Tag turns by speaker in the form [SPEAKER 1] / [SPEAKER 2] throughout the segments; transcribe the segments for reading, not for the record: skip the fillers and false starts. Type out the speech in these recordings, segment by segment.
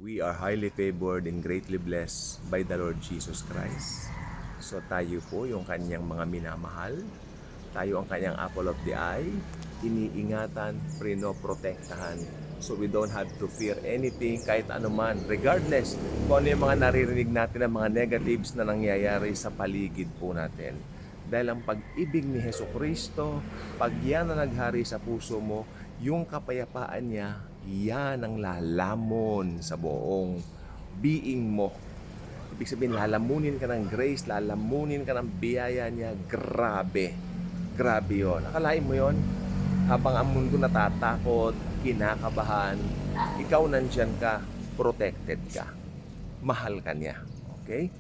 [SPEAKER 1] We are highly favored and greatly blessed by the Lord Jesus Christ. So tayo po yung kanyang mga minamahal. Tayo ang kanyang apple of the eye. Iniingatan, prinoprotektahan. So we don't have to fear anything kahit anuman. Regardless kung ano yung mga naririnig natin ng mga negatives na nangyayari sa paligid po natin. Dahil ang pag-ibig ni Hesus Kristo, pag yan na naghari sa puso mo, yung kapayapaan niya, yan ang lalamon sa buong being mo. Ibig sabihin, lalamunin ka ng grace, lalamunin ka ng biyaya niya. Grabe. Grabe yun. Akalain mo yun? Habang ang mundo natatakot, kinakabahan, ikaw nandyan ka, protected ka. Mahal ka niya. Okay?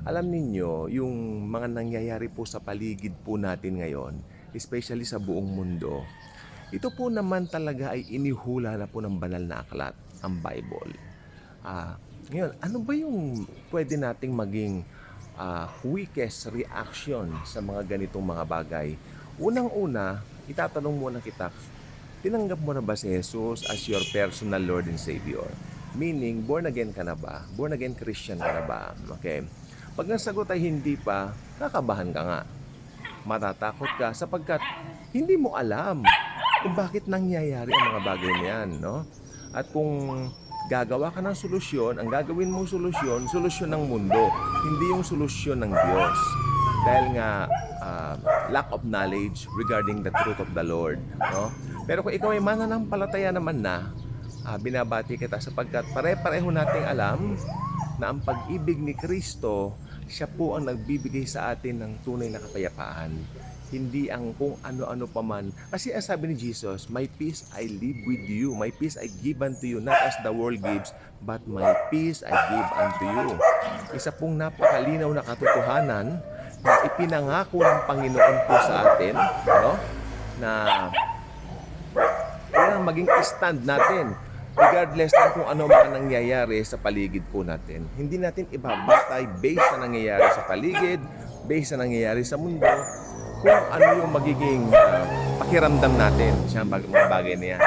[SPEAKER 1] Alam ninyo, yung mga nangyayari po sa paligid po natin ngayon, especially sa buong mundo, ito po naman talaga ay inihula na po ng banal na aklat, ang Bible. Ngayon, ano ba yung pwede nating maging quickest reaction sa mga ganitong mga bagay? Unang-una, itatanong muna kita, tinanggap mo na ba si Jesus as your personal Lord and Savior? Meaning, born again ka na ba? Born again Christian ka na ba? Okay. Pag nasagot ay hindi pa, kakabahan ka nga. Matatakot ka sapagkat hindi mo alam kung bakit nangyayari ang mga bagay niyan, no? At kung gagawa ka ng solusyon, ang gagawin mong solusyon ng mundo, hindi yung solusyon ng Diyos. Dahil nga, lack of knowledge regarding the truth of the Lord, no? Pero kung ikaw ay mananampalataya naman na, binabati kita sapagkat pare-pareho nating alam na ang pag-ibig ni Kristo, siya po ang nagbibigay sa atin ng tunay na kapayapaan. Hindi ang kung ano-ano pa man. Kasi ang sabi ni Jesus, my peace I leave with you. My peace I give unto you, not as the world gives, but my peace I give unto you. Isa pong napakalinaw na katotohanan na ipinangako ng Panginoon po sa atin, no? Na kailangan maging stand natin regardless ng kung ano man nangyayari sa paligid po natin. Hindi natin ibabatay based sa nangyayari sa paligid, based sa nangyayari sa mundo, kung ano yung magiging pakiramdam natin sa mga bagay na yan.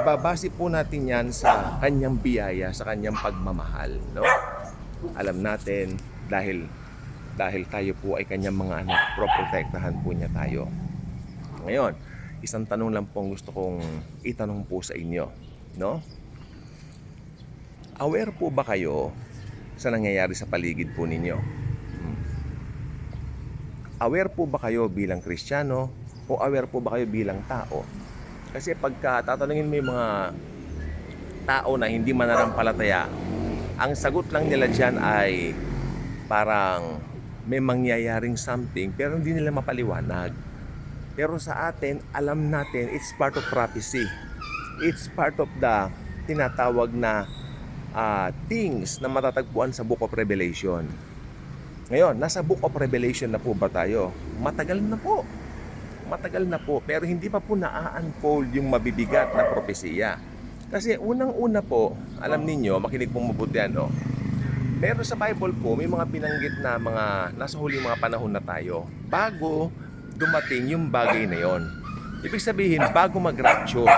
[SPEAKER 1] Ibabase po natin yan sa kanyang biyaya, sa kanyang pagmamahal, no? Alam natin dahil tayo po ay kanyang mga anak, proprotektahan po niya tayo. Ngayon, isang tanong lang po gusto kong itanong po sa inyo, no? Aware po ba kayo sa nangyayari sa paligid po ninyo? Aware po ba kayo bilang Kristiyano o aware po ba kayo bilang tao? Kasi pagka tatanungin mo yung mga tao na hindi mananampalataya, ang sagot lang nila dyan ay parang may mangyayaring something pero hindi nila mapaliwanag. Pero sa atin, alam natin, it's part of prophecy. It's part of the tinatawag na things na matatagpuan sa Book of Revelation. Ngayon, nasa Book of Revelation na po ba tayo? Matagal na po. Matagal na po. Pero hindi pa po na-unfold yung mabibigat na propesiya. Kasi unang-una po, alam ninyo, makinig pong mabuti ano, pero sa Bible po, may mga binanggit na mga nasa huling mga panahon na tayo bago dumating yung bagay na yon. Ibig sabihin, bago mag-rapture.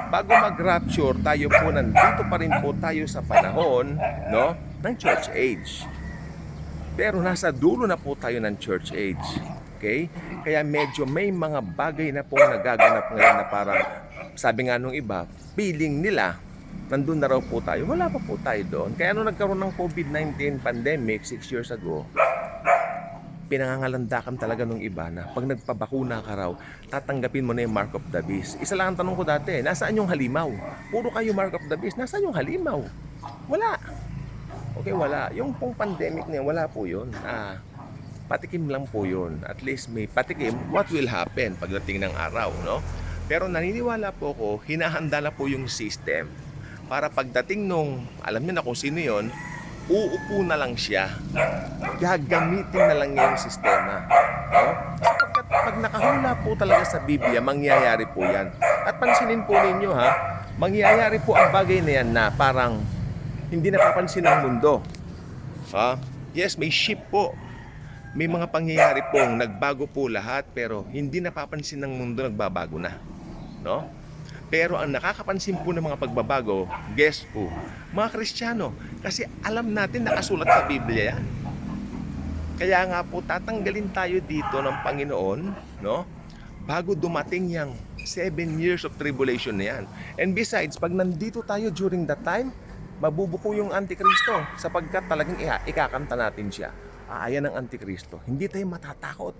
[SPEAKER 1] Bago mag-rapture, tayo po nandito pa rin po tayo sa panahon, no, ng church age. Pero nasa dulo na po tayo ng church age. Okay? Kaya medyo may mga bagay na pong nagaganap ngayon na parang, sabi nga nung iba, feeling nila, nandun na raw po tayo. Wala pa po tayo doon. Kaya nung nagkaroon ng COVID-19 pandemic 6 years ago, pinangangalandakan talaga nung iba na pag nagpabakuna ka raw, tatanggapin mo na yung mark of the beast. Isa lang ang tanong ko dati, nasaan yung halimaw? Puro kayo mark of the beast, nasaan yung halimaw? Wala. Okay, wala. Yung pong pandemic niya, wala po yun. Patikim lang po yun. At least may patikim what will happen pagdating ng araw, no? Pero naniniwala po ko, hinahanda na po yung system para pagdating nung, alam niyo na kung sino yun, uupo na lang siya. Gagamitin na lang niya yung sistema. No? Sapagkat pag nakahula po talaga sa Biblia, mangyayari po yan. At pansinin po ninyo ha, mangyayari po ang bagay na yan na parang hindi napapansin ng mundo. Yes, may shift po. May mga pangyayari pong nagbago po lahat pero hindi napapansin ng mundo, nagbabago na. No? Pero ang nakakapansin po ng mga pagbabago, guess who? Mga Kristiyano. Kasi alam natin nakasulat sa Biblia yan. Kaya nga po tatanggalin tayo dito ng Panginoon, no? Bago dumating yung 7 years of tribulation na yan. And besides, pag nandito tayo during that time, mabubuko yung Antikristo sapagkat talagang ikakanta natin siya. Aayan ang Antikristo. Hindi tayo matatakot.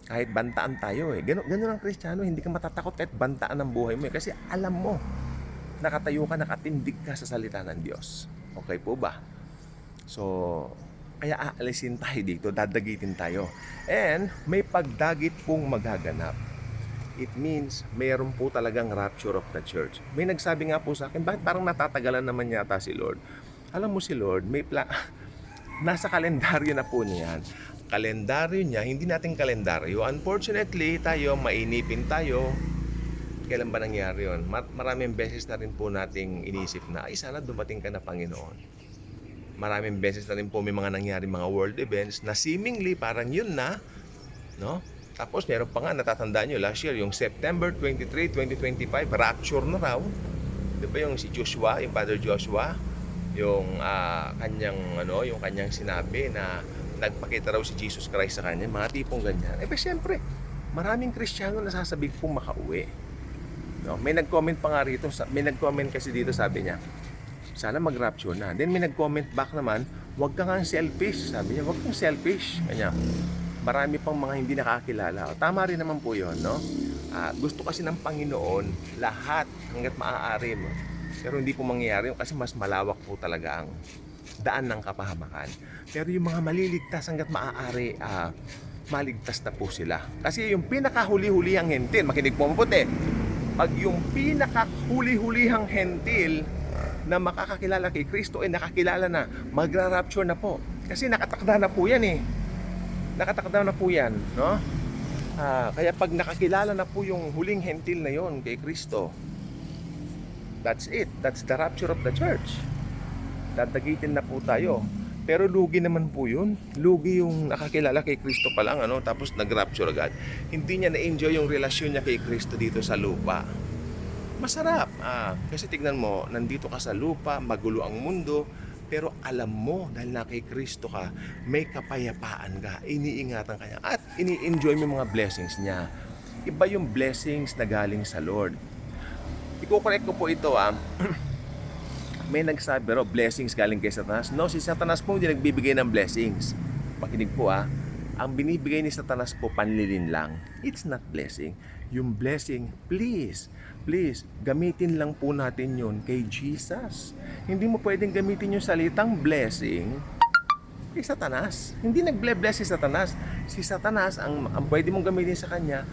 [SPEAKER 1] Kahit bantaan tayo eh. Ganun ang Kristiyano, hindi ka matatakot kahit bantaan ang buhay mo eh. Kasi alam mo, nakatayo ka, nakatindig ka sa salita ng Diyos. Okay po ba? So, kaya aalisin tayo dito, dadagitin tayo. And may pagdagit pong magaganap. It means mayroon po talagang rapture of the church. May nagsabi nga po sa akin, bakit parang natatagalan naman yata si Lord? Alam mo si Lord, nasa kalendaryo na po niya yan. Kalendaryo niya, hindi natin kalendaryo. Unfortunately, tayo, mainipin tayo. Kailan ba nangyari yun? Maraming beses na rin po nating inisip na, ay sana dumating ka na Panginoon. Maraming beses na rin po may mga nangyari mga world events na seemingly parang yun na, no? Tapos meron pa nga, natatandaan nyo, last year, yung September 23, 2025, rapture na raw. Di ba yung si Joshua, yung Father Joshua, yung kanyang sinabi na nagpakita raw si Jesus Christ sa kanya, mga tipong ganyan. Siyempre, maraming Kristiyano na sasabik pong makauwi. No? May nag-comment pa nga rito, may nag-comment kasi dito, sabi niya, sana mag-rapture na. Then may nag-comment back naman, huwag ka nga selfish. Sabi niya, huwag kang selfish. Kanya, marami pang mga hindi nakakilala. Tama rin naman po yun, no? Gusto kasi ng Panginoon lahat hanggat maaari mo. Pero hindi po mangyayari yun kasi mas malawak po talaga ang daan ng kapahamakan. Pero yung mga maliligtas hanggat maaari, maligtas na po sila. Kasi yung pinakahuli-hulihang hentil, makinig po mabuti, pag yung pinakahuli-hulihang hentil na makakakilala kay Kristo ay nakakilala na, magra-rapture na po. Kasi nakatakda na po yan eh. Nakatakda na po yan, no? Kaya pag nakakilala na po yung huling hentil na yon kay Kristo, that's it. That's the rapture of the church. Dadagitin na po tayo. Pero lugi naman po yun. Lugi yung nakakilala kay Kristo pa lang, tapos nag-rapture agad. Hindi niya na-enjoy yung relasyon niya kay Kristo dito sa lupa. Masarap. Kasi tignan mo, nandito ka sa lupa, magulo ang mundo, pero alam mo, dahil na kay Kristo ka, may kapayapaan ka, iniingatan ka niya, at ini-enjoy mo yung mga blessings niya. Iba yung blessings na galing sa Lord. Iko-correct ko po ito, may nagsabi, pero blessings galing kay Satanas. No, si Satanas po hindi nagbibigay ng blessings. Pakinig po, ang binibigay ni Satanas po, panlilin lang. It's not blessing. Yung blessing, please, gamitin lang po natin yun kay Jesus. Hindi mo pwedeng gamitin yung salitang blessing kay Satanas. Hindi nag-bless si Satanas. Si Satanas, ang pwede mong gamitin sa kanya,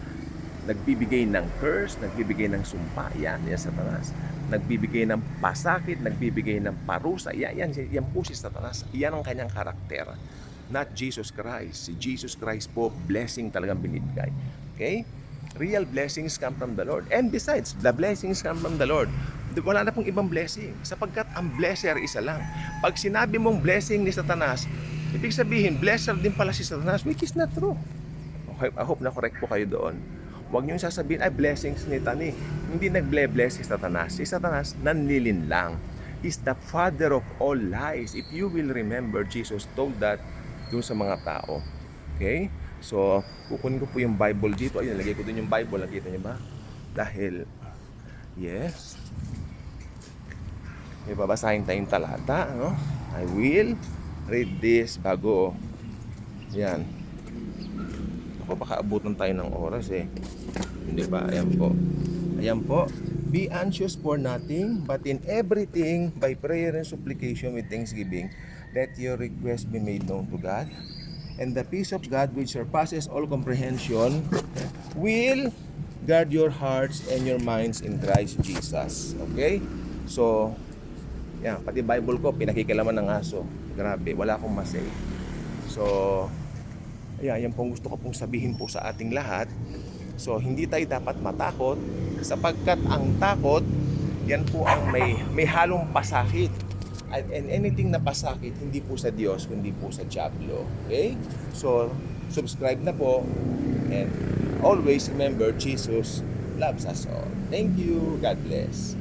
[SPEAKER 1] nagbibigay ng curse, nagbibigay ng sumpa, yan Satanas. Nagbibigay ng pasakit, nagbibigay ng parusa, yan po si Satanas. Yan ang kanyang karakter. Not Jesus Christ. Si Jesus Christ po, blessing talagang binibigay. Okay? Real blessings come from the Lord. And besides, the blessings come from the Lord. Wala na pong ibang blessing. Sapagkat ang blesser isa lang. Pag sinabi mong blessing ni Satanas, ibig sabihin, blesser din pala si Satanas, which is not true. Okay, I hope na correct po kayo doon. Huwag niyong sasabihin, ay blessings ni Tani. Hindi nag-bless si Satanas. Si Satanas, nanlilin lang. He's the father of all lies. If you will remember, Jesus told that doon sa mga tao. Okay? So, kukunin ko po yung Bible dito. Ayun, nalagay ko doon yung Bible. Nakita niyo ba? Dahil, yes, may babasahin tayong talata. No? I will read this bago. Yan. Ako, baka abutan tayo ng oras eh. Hindi ba? Ayan po. Ayan po. Be anxious for nothing, but in everything, by prayer and supplication with thanksgiving, let your request be made known to God. And the peace of God, which surpasses all comprehension, will guard your hearts and your minds in Christ Jesus. Okay? So, yan, pati Bible ko, pinakikilaman ng aso. Grabe, wala akong masay. So, yan pong gusto ko pong sabihin po sa ating lahat. So, hindi tayo dapat matakot, sapagkat ang takot, yan po ang may halong pasakit. And anything na pasakit, hindi po sa Diyos, kundi po sa diablo. Okay? So, subscribe na po. And always remember, Jesus loves us all. Thank you. God bless.